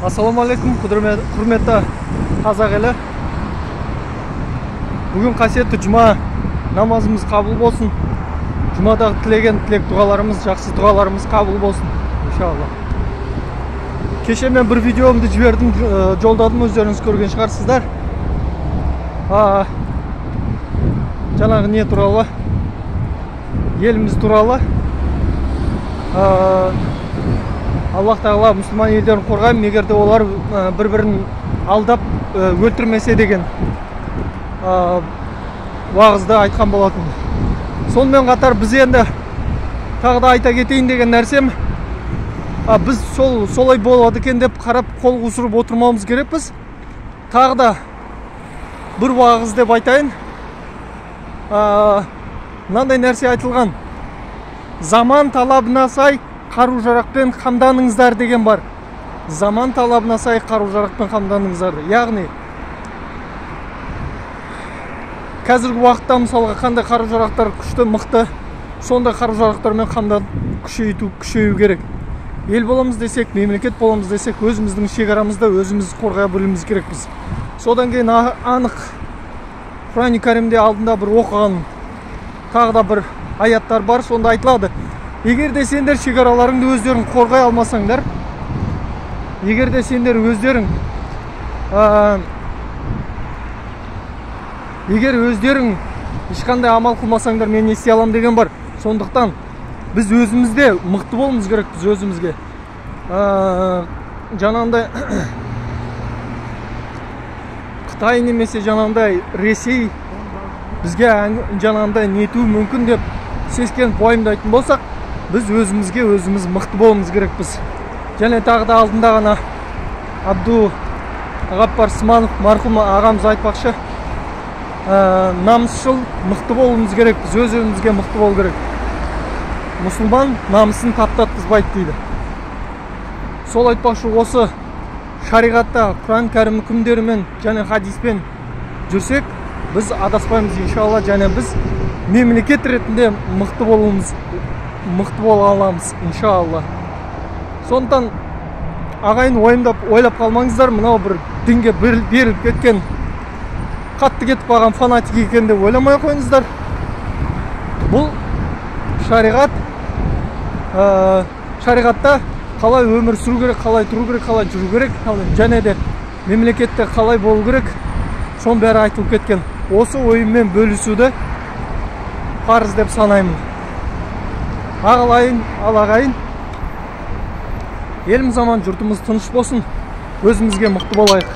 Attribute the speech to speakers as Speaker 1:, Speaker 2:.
Speaker 1: Ассалаумағалейкум, құрметті қазақ елі. Бүгін қасиетті жұма намазымыз қабыл болсын. Жұмадағы тілеген тілек дұғаларымыз, жақсы дұғаларымыз қабыл болсын, иншалла. Кеше мен бір видеомды жібердім, жолдадым, өздеріңіз көрген шығарсыздар. Жаңағы не туралы? Еліміз туралы. Аллах тағала мұсылман елдерін қорғаймын, егерде олар бір-бірін алдап өлтірмесе деген уағызды айтқан болатын. Сонымен қатар біз енді тағы да айта кетейін деген нәрсем, біз солай болады екен деп қарап қол қусырып отырмауымыз керекпіз. Тағы да бір уағыз деп айтайын. Мынандай нәрсе айтылған: заман талабына сай қару-жарақпен қамданыңыздар деген бар. Заман талабына сай қару-жарақпен қамданыңыздар. Яғни қазіргі уақытта мысалға қандай қару-жарақтар күшті, мықты, сондай қару-жарақтармен күшею керек. Ел боламыз десек, мемлекет боламыз десек, өзіміздің шекарамызда өзіміз қорғай білуіміз керекпіз. Содан кейін анық Құран Кәрімде алдында бір оқыған тағы да бір аяттар бар, сонда айтылады: егер де сендер шекараларыңды өздерің қорғай алмасаңдар, егер де сендер өздерің ешқандай амал қылмасаңдар, мен не істей алам деген бар. Сондықтан біз өзімізде мықты болуымыз керекпіз, өзімізге. Жаңағындай Қытай немесе жаңағындай Ресей бізге жаңағындай нету мүмкін деп сескеніп уайымдайтын болсақ, біз өзімізге өзіміз мықты болуымыз керекпіз. Және тағы да алдында ғана Абдуғаппар Сманов марқұм ағамыз айтпақшы, намысшыл мықты болуымыз керекпіз, өзімізге мықты болу керек. Мұсылман намысын таптатқызбайды дейді. Сол айтпақшы, осы шариғатта Құран Кәрім үкімдерімен және хадиспен жүрсек, біз адаспаймыз иншалла, және біз мемлекет ретінде мықты бола аламыз иншалла. Сондықтан ағайын ойлап қалмаңыздар, мынау бір дінге беріліп кеткен, қатты кетіп қалған фанатик екен деп ойламай қойыңыздар. Бұл шариғатта қалай өмір сүру керек, қалай тұру керек, қалай жүру керек, және де мемлекетте қалай болу керек, соның бәрі айтылып кеткен. Осы ойыммен бөлісуді парыз деп санаймын. Ағайын, еліміз аман, жұртымыз тыныш болсын, өзімізге мықты болайық.